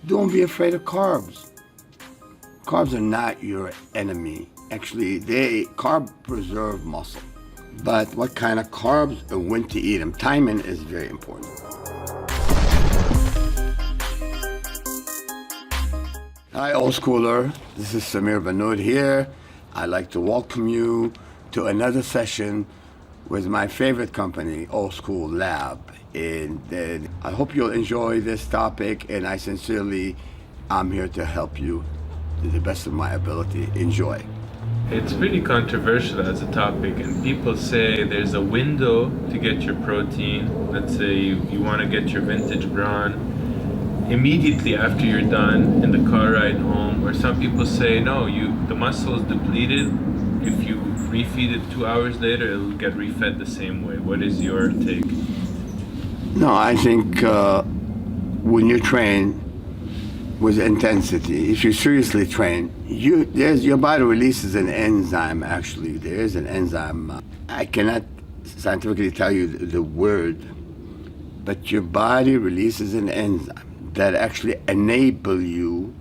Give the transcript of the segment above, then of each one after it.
Don't be afraid of carbs. Carbs are not your enemy. Actually, carb preserve muscle. But what kind of carbs and when to eat them, timing is very important. Hi, old schooler. This is Sumir Benoot here. I'd like to welcome you to another session with my favorite company, Old School Lab. And I hope you'll enjoy this topic, and I'm here to help you to the best of my ability. Enjoy. It's pretty controversial as a topic, and people say there's a window to get your protein. Let's say you want to get your vintage brawn immediately after you're done in the car ride home, or some people say no, the muscle is depleted. If you refeed it 2 hours later, it'll get refed the same way. What is your take? No, I think when you train with intensity, if you seriously train, your body releases an enzyme. Actually, there is an enzyme. I cannot scientifically tell you the word, but your body releases an enzyme that actually enable you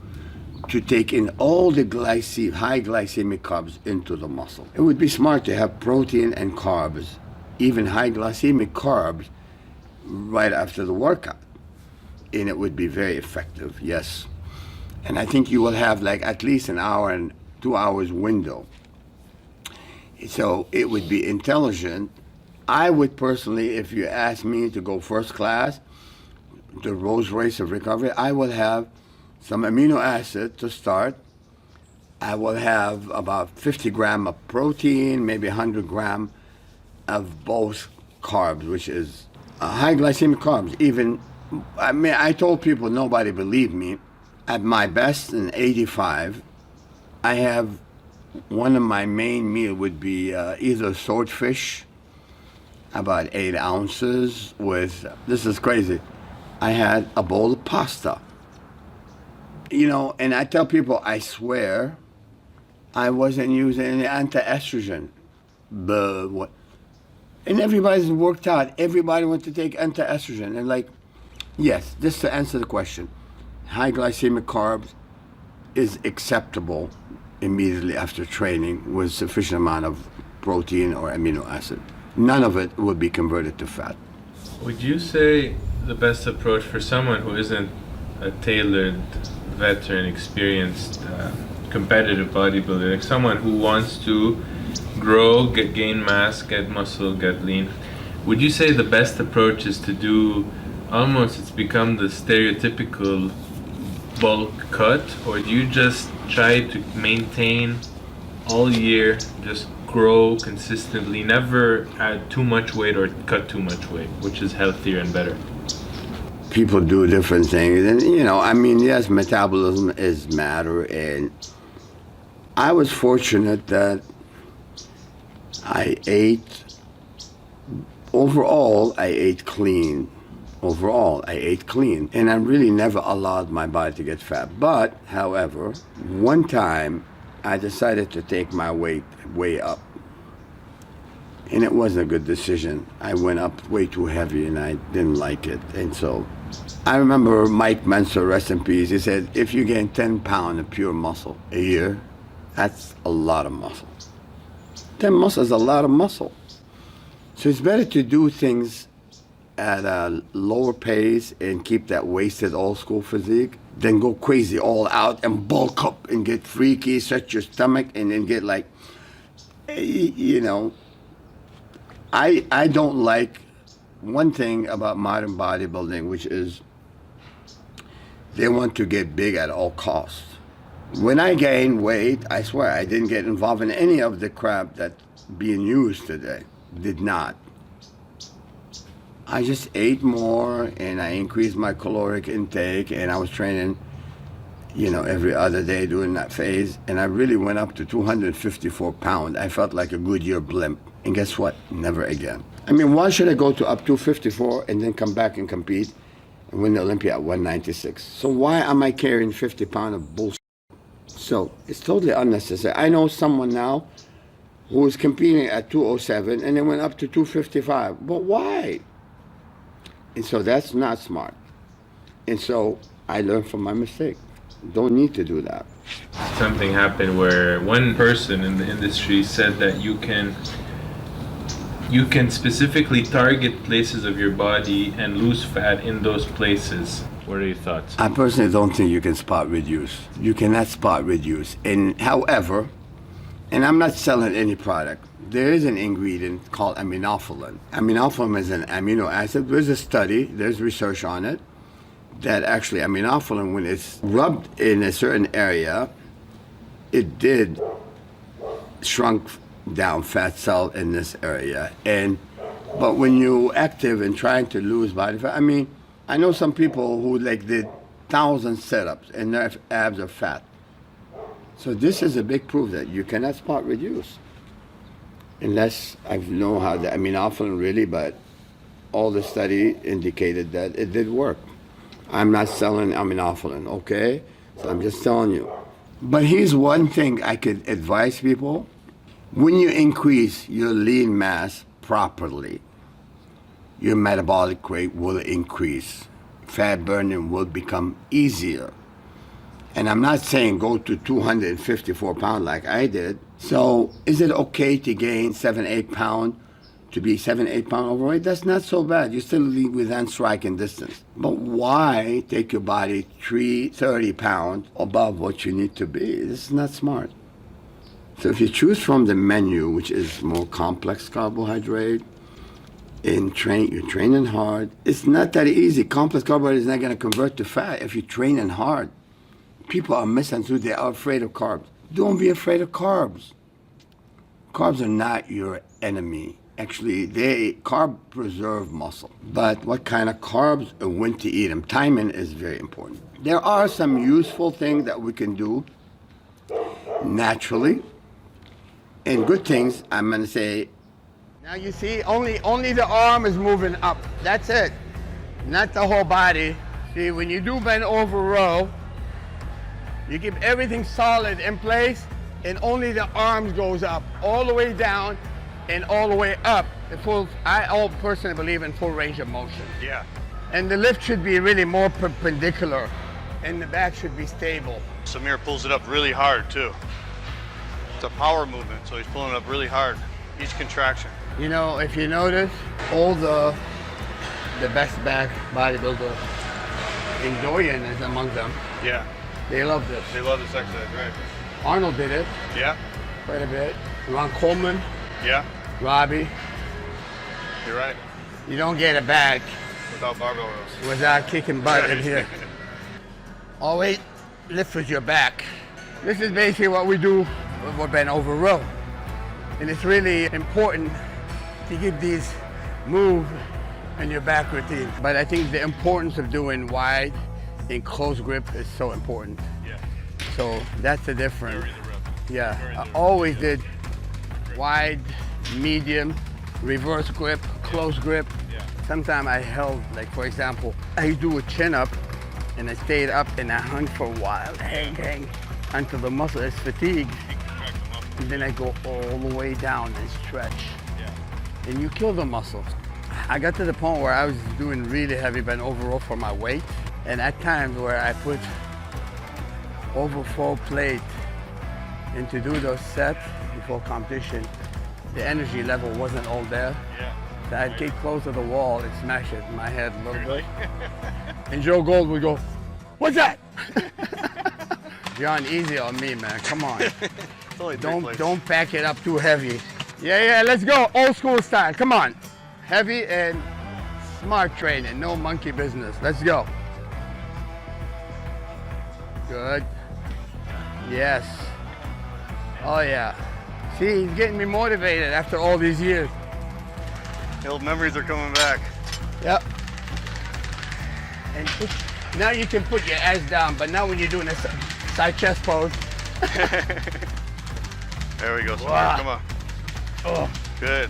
to take in all the high glycemic carbs into the muscle. It would be smart to have protein and carbs, even high glycemic carbs, right after the workout. And it would be very effective, yes. And I think you will have like at least an hour and 2 hours window. So it would be intelligent. I would personally, if you ask me to go first class, the Rolls Royce of recovery, I will have some amino acid to start. I will have about 50 grams of protein, maybe 100 grams of both carbs, which is high glycemic carbs. I told people, nobody believed me. At my best in 85, I have one of my main meal would be either swordfish, about 8 ounces with, this is crazy, I had a bowl of pasta. And I tell people, I swear, I wasn't using any anti-estrogen. But what? And everybody's worked out. Everybody wants to take anti-estrogen. And yes, just to answer the question, high glycemic carbs is acceptable immediately after training with sufficient amount of protein or amino acid. None of it would be converted to fat. Would you say the best approach for someone who isn't a tailored, veteran, experienced, competitive bodybuilder, like someone who wants to grow, gain mass, get muscle, get lean, would you say the best approach is to do it's become the stereotypical bulk cut, or do you just try to maintain all year, just grow consistently, never add too much weight or cut too much weight, which is healthier and better? People do different things, and yes, metabolism is matter, and I was fortunate that I ate clean. Overall, I ate clean, and I really never allowed my body to get fat. But, however, one time I decided to take my weight way up, and it wasn't a good decision. I went up way too heavy, and I didn't like it. And so I remember Mike Menser, rest in peace, he said, if you gain 10 pounds of pure muscle a year, that's a lot of muscle. 10 muscle is a lot of muscle. So it's better to do things at a lower pace and keep that wasted old school physique than go crazy all out and bulk up and get freaky, stretch your stomach, and then get I don't like one thing about modern bodybuilding, which is they want to get big at all costs. When I gained weight, I swear I didn't get involved in any of the crap that's being used today. Did not. I just ate more, and I increased my caloric intake, and I was training, every other day during that phase, and I really went up to 254 pounds. I felt like a Goodyear blimp. And guess what? Never again. Why should I go to up to 54 and then come back and compete and win the Olympia at 196? So why am I carrying 50 pounds of bullshit? So it's totally unnecessary. I know someone now who was competing at 207 and then went up to 255. But why? And so that's not smart. And so I learned from my mistake. Don't need to do that. Something happened where one person in the industry said that you can specifically target places of your body and lose fat in those places. What are your thoughts? I personally don't think you can spot reduce. You cannot spot reduce. And however, and I'm not selling any product, there is an ingredient called aminophylline. Aminophylline is an amino acid. There's a study, there's research on it, that actually aminophylline, when it's rubbed in a certain area, it did shrunk down fat cell in this area. But when you're active and trying to lose body fat, I know some people who did 1,000 sit-ups and their abs are fat. So this is a big proof that you cannot spot reduce. Unless I know how the aminophylline really, but all the study indicated that it did work. I'm not selling aminophylline, okay? So I'm just telling you. But here's one thing I could advise people. When you increase your lean mass properly, your metabolic rate will increase. Fat burning will become easier. And I'm not saying go to 254 pounds like I did. So is it okay to gain 7-8 pounds, to be 7-8 pounds overweight? That's not so bad. You're still within striking distance. But why take your body 30 pounds above what you need to be? This is not smart. So if you choose from the menu, which is more complex carbohydrate, and you're training hard, it's not that easy. Complex carbohydrate is not going to convert to fat if you're training hard. People are misunderstood. They are afraid of carbs. Don't be afraid of carbs. Carbs are not your enemy. Actually, carb preserve muscle. But what kind of carbs and when to eat them? Timing is very important. There are some useful things that we can do naturally. And good things, I'm going to say, now you see, only the arm is moving up. That's it. Not the whole body. See, when you do bend over row, you keep everything solid in place, and only the arms goes up, all the way down and all the way up. I personally believe in full range of motion. Yeah. And the lift should be really more perpendicular, and the back should be stable. Samir pulls it up really hard too. It's a power movement, so he's pulling it up really hard, each contraction. You know, if you notice, all the best back bodybuilder in Dorian is among them. Yeah. They love this. They love this exercise, right? Arnold did it Yeah. quite a bit. Ron Coleman, Yeah. Robbie. You're right. You don't get it back Without barbell rows. without kicking butt in here. Always lift with your back. This is basically what we do when we're bent over row. And it's really important to keep these move in your back routine. But I think the importance of doing wide and close grip is so important. Yeah. So that's the difference. Vary the rep. Yeah, Vary the I rep. always did wide, medium, reverse grip, close grip. Yeah. Sometimes I held, like for example, I do a chin up and I stayed up and I hung for a while, hang, until the muscle is fatigued. Contract the muscle. And then I go all the way down and stretch. Yeah. And you kill the muscle. I got to the point where I was doing really heavy bent over row for my weight. And at times where I put over full plate and to do those sets before competition, the energy level wasn't all there. Yeah. So I'd get close to the wall and smash it in my head a little bit. And Joe Gold would go, "What's that?" John, easy on me, man. Come on. It's only three plates. Don't pack it up too heavy. Yeah, let's go. Old school style. Come on. Heavy and smart training. No monkey business. Let's go. Good. Yes. Oh, yeah. See, he's getting me motivated after all these years. The old memories are coming back. Yep. And now you can put your ass down, but now when you're doing a side chest pose. There we go, Samir. Wow. Come on. Oh. Good.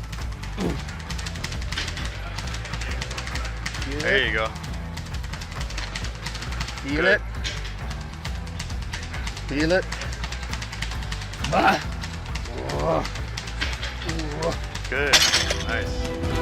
There you go. Feel Good. it. Feel it. Ah. Oh. Oh. Good. Nice.